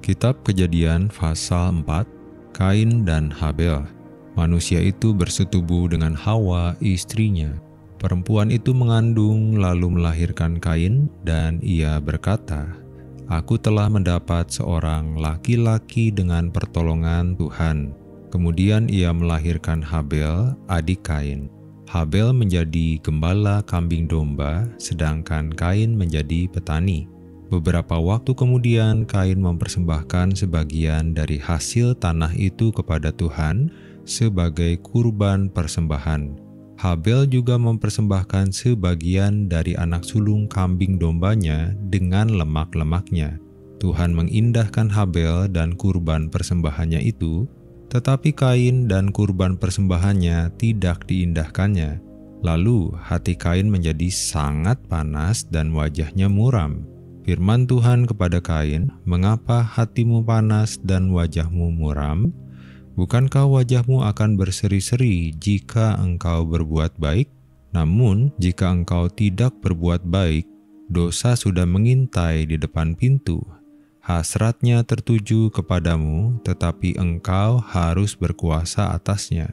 Kitab Kejadian pasal 4, Kain dan Habel. Manusia itu bersetubuh dengan Hawa istrinya. Perempuan itu mengandung lalu melahirkan Kain, dan ia berkata, "Aku telah mendapat seorang laki-laki dengan pertolongan Tuhan." Kemudian ia melahirkan Habel, adik Kain. Habel menjadi gembala kambing domba, sedangkan Kain menjadi petani. Beberapa waktu kemudian, Kain mempersembahkan sebagian dari hasil tanah itu kepada Tuhan sebagai kurban persembahan. Habel juga mempersembahkan sebagian dari anak sulung kambing dombanya dengan lemak-lemaknya. Tuhan mengindahkan Habel dan kurban persembahannya itu, tetapi Kain dan kurban persembahannya tidak diindahkannya. Lalu hati Kain menjadi sangat panas dan wajahnya muram. Firman Tuhan kepada Kain, "Mengapa hatimu panas dan wajahmu muram? Bukankah wajahmu akan berseri-seri jika engkau berbuat baik? Namun jika engkau tidak berbuat baik, dosa sudah mengintai di depan pintu. Hasratnya tertuju kepadamu, tetapi engkau harus berkuasa atasnya."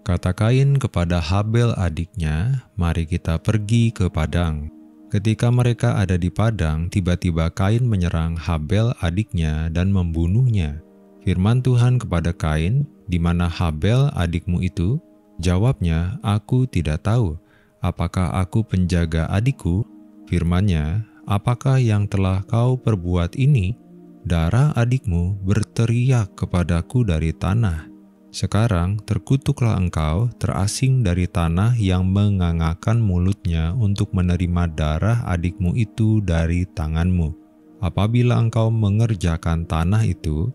Kata Kain kepada Habel adiknya, "Mari kita pergi ke padang." Ketika mereka ada di padang, tiba-tiba Kain menyerang Habel adiknya dan membunuhnya. Firman Tuhan kepada Kain, "Di mana Habel adikmu itu?" Jawabnya, "Aku tidak tahu. Apakah aku penjaga adikku?" Firman-Nya, "Apakah yang telah kau perbuat ini? Darah adikmu berteriak kepadaku dari tanah. Sekarang terkutuklah engkau, terasing dari tanah yang mengangakkan mulutnya untuk menerima darah adikmu itu dari tanganmu. Apabila engkau mengerjakan tanah itu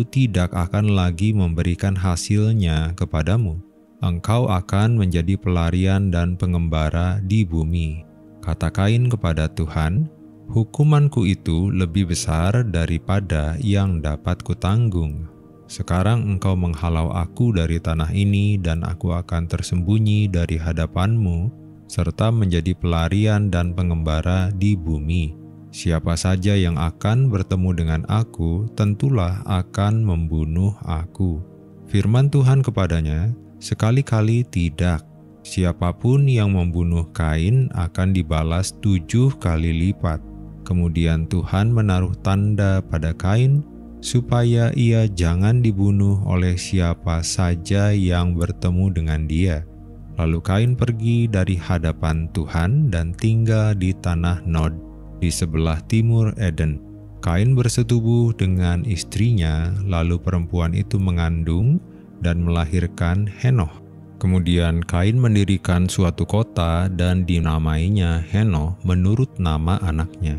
tidak akan lagi memberikan hasilnya kepadamu. Engkau akan menjadi pelarian dan pengembara di bumi." Kata Kain kepada Tuhan, "Hukumanku itu lebih besar daripada yang dapat kutanggung. Sekarang engkau menghalau aku dari tanah ini, dan aku akan tersembunyi dari hadapanmu, serta menjadi pelarian dan pengembara di bumi. Siapa saja yang akan bertemu dengan aku, tentulah akan membunuh aku." Firman Tuhan kepadanya, "Sekali-kali tidak. Siapapun yang membunuh Kain akan dibalas 7 kali lipat." Kemudian Tuhan menaruh tanda pada Kain, supaya ia jangan dibunuh oleh siapa saja yang bertemu dengan dia. Lalu Kain pergi dari hadapan Tuhan dan tinggal di tanah Nod, di sebelah timur Eden. Kain bersetubuh dengan istrinya, lalu perempuan itu mengandung dan melahirkan Henoh. Kemudian Kain mendirikan suatu kota dan dinamainya Henoh menurut nama anaknya.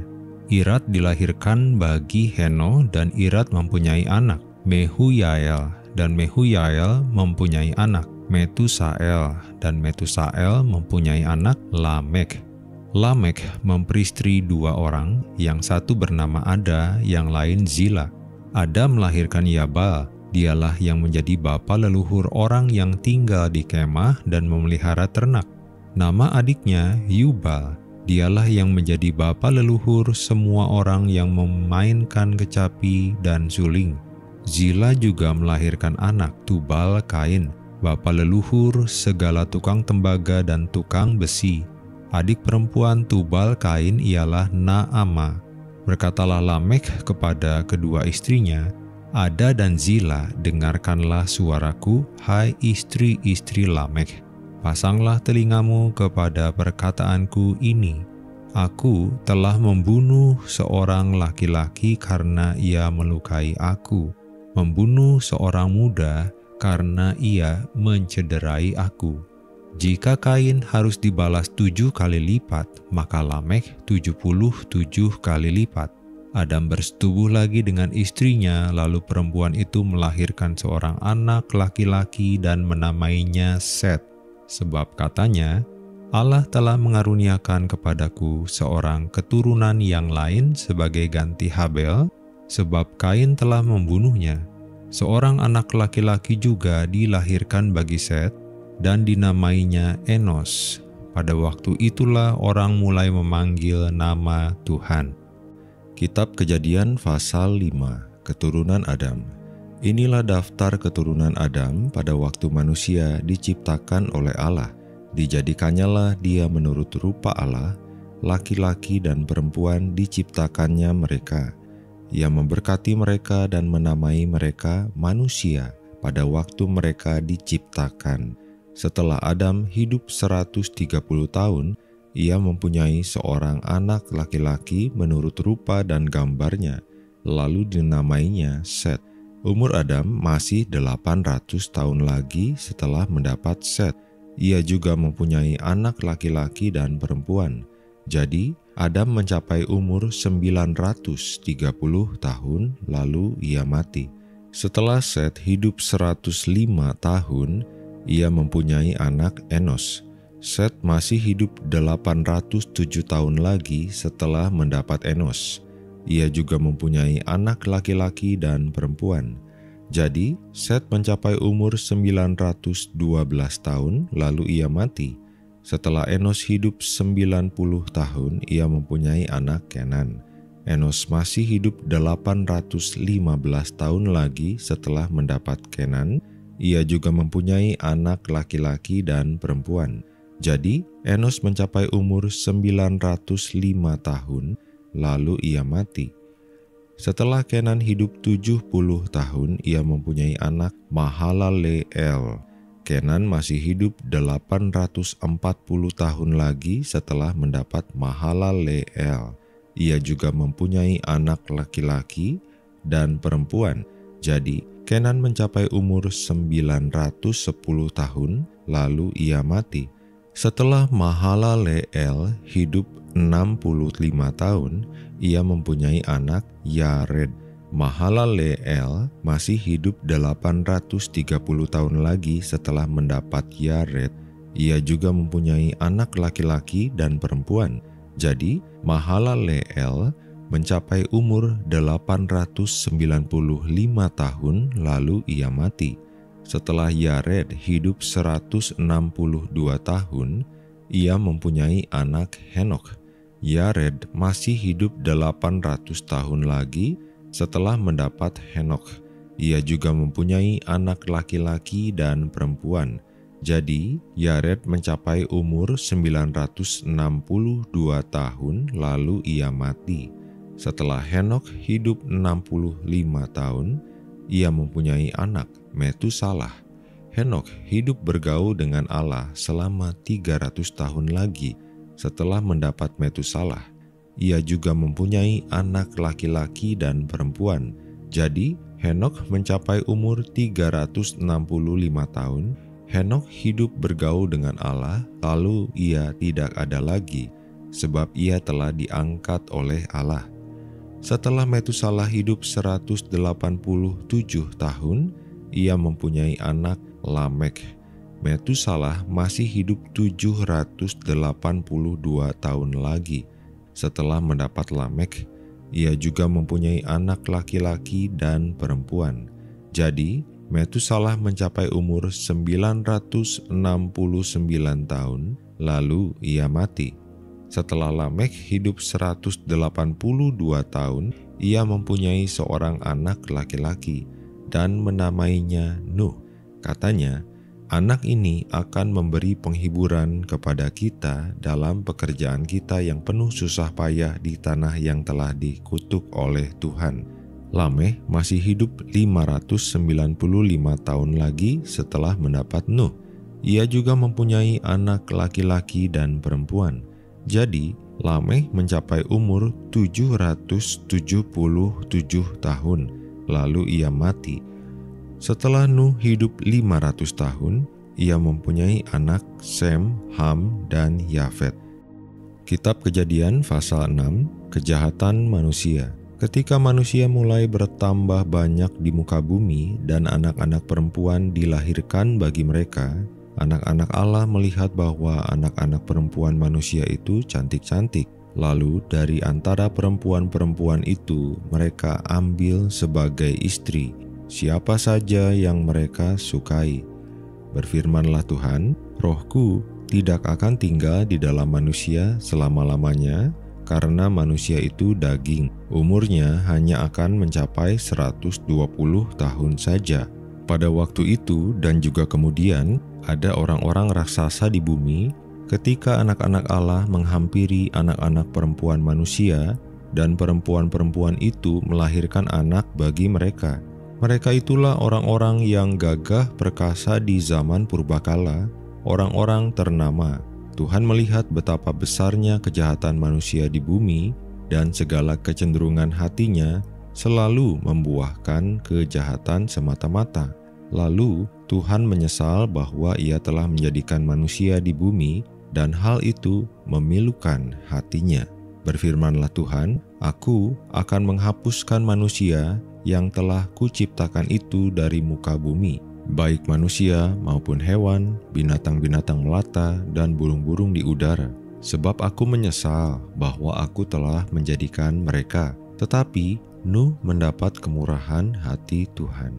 Irad dilahirkan bagi Henoh, dan Irad mempunyai anak, Mehuyael, dan Mehuyael mempunyai anak, Metusael, dan Metusael mempunyai anak, Lamek. Lamek memperistri 2 orang, yang satu bernama Ada, yang lain Zila. Ada melahirkan Yabal, dialah yang menjadi bapa leluhur orang yang tinggal di kemah dan memelihara ternak. Nama adiknya Yubal. Dialah yang menjadi bapa leluhur semua orang yang memainkan kecapi dan suling. Zila juga melahirkan anak, Tubal Kain, bapa leluhur segala tukang tembaga dan tukang besi. Adik perempuan Tubal Kain ialah Naama. Berkatalah Lamek kepada kedua istrinya, "Ada dan Zila, dengarkanlah suaraku, hai istri-istri Lamek. Pasanglah telingamu kepada perkataanku ini. Aku telah membunuh seorang laki-laki karena ia melukai aku, membunuh seorang muda karena ia mencederai aku. Jika Kain harus dibalas 7 kali lipat, maka Lamek 77 kali lipat." Adam bersetubuh lagi dengan istrinya, lalu perempuan itu melahirkan seorang anak laki-laki dan menamainya Set. Sebab katanya, "Allah telah mengaruniakan kepadaku seorang keturunan yang lain sebagai ganti Habel, sebab Kain telah membunuhnya." Seorang anak laki-laki juga dilahirkan bagi Set, dan dinamainya Enos. Pada waktu itulah orang mulai memanggil nama Tuhan. Kitab Kejadian pasal 5, Keturunan Adam. Inilah daftar keturunan Adam pada waktu manusia diciptakan oleh Allah. Dijadikannyalah dia menurut rupa Allah, laki-laki dan perempuan diciptakannya mereka. Ia memberkati mereka dan menamai mereka manusia pada waktu mereka diciptakan. Setelah Adam hidup 130 tahun, ia mempunyai seorang anak laki-laki menurut rupa dan gambarnya, lalu dinamainya Set. Umur Adam masih 800 tahun lagi setelah mendapat Set. Ia juga mempunyai anak laki-laki dan perempuan. Jadi, Adam mencapai umur 930 tahun, lalu ia mati. Setelah Set hidup 105 tahun, ia mempunyai anak Enos. Set masih hidup 807 tahun lagi setelah mendapat Enos. Ia juga mempunyai anak laki-laki dan perempuan. Jadi, Set mencapai umur 912 tahun, lalu ia mati. Setelah Enos hidup 90 tahun, ia mempunyai anak Kenan. Enos masih hidup 815 tahun lagi setelah mendapat Kenan. Ia juga mempunyai anak laki-laki dan perempuan. Jadi, Enos mencapai umur 905 tahun, lalu ia mati. Setelah Kenan hidup 70 tahun, ia mempunyai anak Mahalaleel. Kenan masih hidup 840 tahun lagi setelah mendapat Mahalaleel. Ia juga mempunyai anak laki-laki dan perempuan. Jadi, Kenan mencapai umur 910 tahun, lalu ia mati. Setelah Mahalaleel hidup 65 tahun, ia mempunyai anak Yared. Mahalaleel masih hidup 830 tahun lagi setelah mendapat Yared. Ia juga mempunyai anak laki-laki dan perempuan. Jadi, Mahalaleel mencapai umur 895 tahun, lalu ia mati. Setelah Yared hidup 162 tahun, ia mempunyai anak Henokh. Yared masih hidup 800 tahun lagi setelah mendapat Henokh. Ia juga mempunyai anak laki-laki dan perempuan. Jadi, Yared mencapai umur 962 tahun, lalu ia mati. Setelah Henokh hidup 65 tahun, ia mempunyai anak Metusalah. Henokh hidup bergaul dengan Allah selama 300 tahun lagi setelah mendapat Metusalah. Ia juga mempunyai anak laki-laki dan perempuan. Jadi, Henokh mencapai umur 365 tahun. Henokh hidup bergaul dengan Allah, lalu ia tidak ada lagi, sebab ia telah diangkat oleh Allah. Setelah Metusalah hidup 187 tahun, ia mempunyai anak Lamek. Metusalah masih hidup 782 tahun lagi. Setelah mendapat Lamek, ia juga mempunyai anak laki-laki dan perempuan. Jadi, Metusalah mencapai umur 969 tahun, lalu ia mati. Setelah Lamek hidup 182 tahun, ia mempunyai seorang anak laki-laki dan menamainya Nuh. Katanya, anak ini akan memberi penghiburan kepada kita dalam pekerjaan kita yang penuh susah payah di tanah yang telah dikutuk oleh Tuhan. Lameh masih hidup 595 tahun lagi setelah mendapat Nuh. Ia juga mempunyai anak laki-laki dan perempuan. Jadi, Lameh mencapai umur 777 tahun, lalu ia mati. Setelah Nuh hidup 500 tahun, ia mempunyai anak Sem, Ham, dan Yafet. Kitab Kejadian pasal 6, Kejahatan Manusia. Ketika manusia mulai bertambah banyak di muka bumi dan anak-anak perempuan dilahirkan bagi mereka, anak-anak Allah melihat bahwa anak-anak perempuan manusia itu cantik-cantik. Lalu dari antara perempuan-perempuan itu mereka ambil sebagai istri siapa saja yang mereka sukai. Berfirmanlah Tuhan, Rohku tidak akan tinggal di dalam manusia selama-lamanya, karena manusia itu daging. Umurnya hanya akan mencapai 120 tahun saja. Pada waktu itu dan juga kemudian, ada orang-orang raksasa di bumi ketika anak-anak Allah menghampiri anak-anak perempuan manusia dan perempuan-perempuan itu melahirkan anak bagi mereka. Mereka itulah orang-orang yang gagah perkasa di zaman purbakala, orang-orang ternama. Tuhan melihat betapa besarnya kejahatan manusia di bumi dan segala kecenderungan hatinya selalu membuahkan kejahatan semata-mata. Lalu Tuhan menyesal bahwa Ia telah menjadikan manusia di bumi dan hal itu memilukan hatinya. Berfirmanlah Tuhan, Aku akan menghapuskan manusia yang telah Kuciptakan itu dari muka bumi, baik manusia maupun hewan, binatang-binatang melata, dan burung-burung di udara. Sebab Aku menyesal bahwa Aku telah menjadikan mereka. Tetapi Nuh mendapat kemurahan hati Tuhan.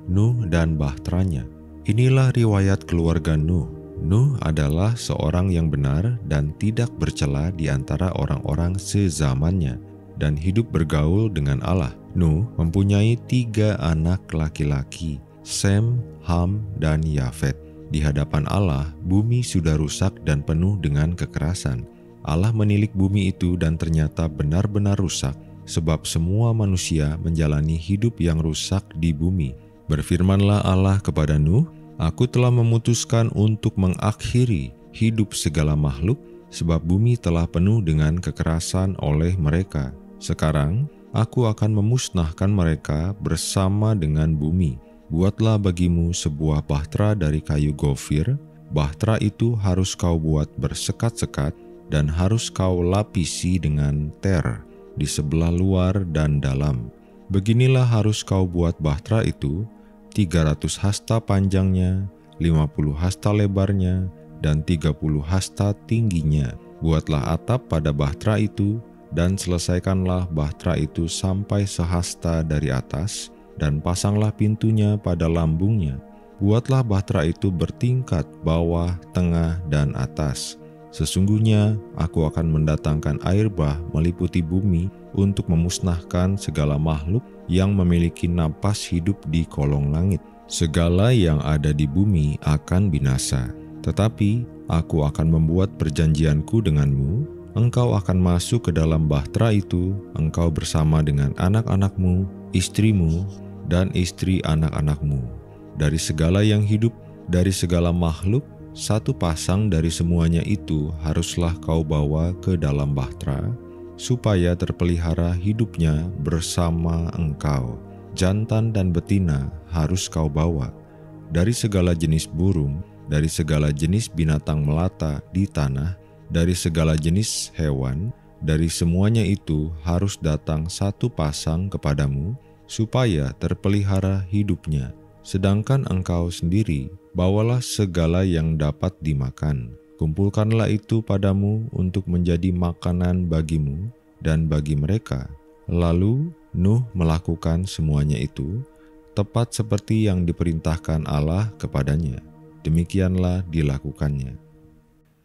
Nuh dan bahteranya. Inilah riwayat keluarga Nuh. Nuh adalah seorang yang benar dan tidak bercela di antara orang-orang sezamannya, dan hidup bergaul dengan Allah. Nuh mempunyai 3 anak laki-laki, Sem, Ham, dan Yafet. Di hadapan Allah, bumi sudah rusak dan penuh dengan kekerasan. Allah menilik bumi itu dan ternyata benar-benar rusak, sebab semua manusia menjalani hidup yang rusak di bumi. Berfirmanlah Allah kepada Nuh, Aku telah memutuskan untuk mengakhiri hidup segala makhluk, sebab bumi telah penuh dengan kekerasan oleh mereka. Sekarang, Aku akan memusnahkan mereka bersama dengan bumi. Buatlah bagimu sebuah bahtera dari kayu gofir. Bahtera itu harus kau buat bersekat-sekat dan harus kau lapisi dengan ter di sebelah luar dan dalam. Beginilah harus kau buat bahtera itu, 300 hasta panjangnya, 50 hasta lebarnya, dan 30 hasta tingginya. Buatlah atap pada bahtera itu, dan selesaikanlah bahtera itu sampai sehasta dari atas, dan pasanglah pintunya pada lambungnya. Buatlah bahtera itu bertingkat bawah, tengah, dan atas. Sesungguhnya Aku akan mendatangkan air bah meliputi bumi untuk memusnahkan segala makhluk yang memiliki napas hidup di kolong langit. Segala yang ada di bumi akan binasa. Tetapi Aku akan membuat perjanjianku denganmu. Engkau akan masuk ke dalam bahtera itu, engkau bersama dengan anak-anakmu, istrimu, dan istri anak-anakmu. Dari segala yang hidup, dari segala makhluk, 1 pasang dari semuanya itu haruslah kau bawa ke dalam bahtera, supaya terpelihara hidupnya bersama engkau. Jantan dan betina harus kau bawa. Dari segala jenis burung, dari segala jenis binatang melata di tanah, dari segala jenis hewan, dari semuanya itu harus datang 1 pasang kepadamu, supaya terpelihara hidupnya. Sedangkan engkau sendiri, bawalah segala yang dapat dimakan. Kumpulkanlah itu padamu untuk menjadi makanan bagimu dan bagi mereka. Lalu Nuh melakukan semuanya itu, tepat seperti yang diperintahkan Allah kepadanya. Demikianlah dilakukannya.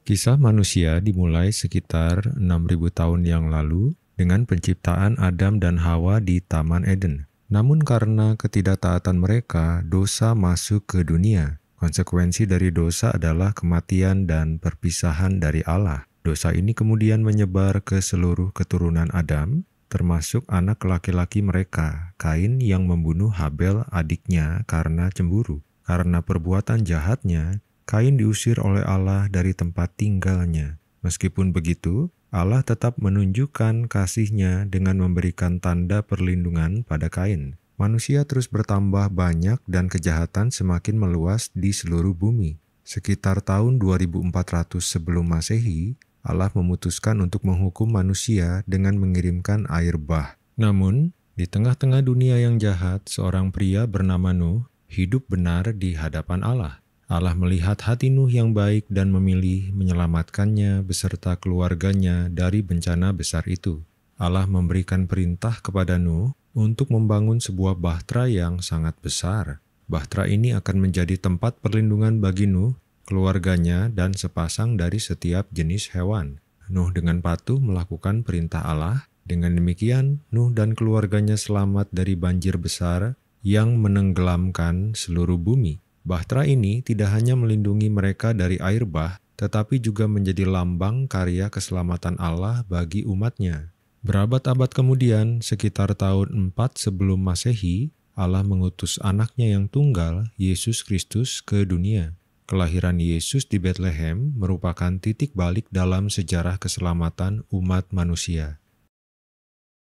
Kisah manusia dimulai sekitar 6.000 tahun yang lalu dengan penciptaan Adam dan Hawa di Taman Eden. Namun karena ketidaktaatan mereka, dosa masuk ke dunia. Konsekuensi dari dosa adalah kematian dan perpisahan dari Allah. Dosa ini kemudian menyebar ke seluruh keturunan Adam, termasuk anak laki-laki mereka, Kain yang membunuh Habel adiknya karena cemburu. Karena perbuatan jahatnya, Kain diusir oleh Allah dari tempat tinggalnya. Meskipun begitu, Allah tetap menunjukkan kasih-Nya dengan memberikan tanda perlindungan pada Kain. Manusia terus bertambah banyak dan kejahatan semakin meluas di seluruh bumi. Sekitar tahun 2400 sebelum Masehi, Allah memutuskan untuk menghukum manusia dengan mengirimkan air bah. Namun, di tengah-tengah dunia yang jahat, seorang pria bernama Nuh hidup benar di hadapan Allah. Allah melihat hati Nuh yang baik dan memilih menyelamatkannya beserta keluarganya dari bencana besar itu. Allah memberikan perintah kepada Nuh untuk membangun sebuah bahtera yang sangat besar. Bahtera ini akan menjadi tempat perlindungan bagi Nuh, keluarganya, dan sepasang dari setiap jenis hewan. Nuh dengan patuh melakukan perintah Allah. Dengan demikian, Nuh dan keluarganya selamat dari banjir besar yang menenggelamkan seluruh bumi. Bahtera ini tidak hanya melindungi mereka dari air bah, tetapi juga menjadi lambang karya keselamatan Allah bagi umatnya. Berabad-abad kemudian, sekitar tahun 4 sebelum Masehi, Allah mengutus anaknya yang tunggal, Yesus Kristus, ke dunia. Kelahiran Yesus di Betlehem merupakan titik balik dalam sejarah keselamatan umat manusia.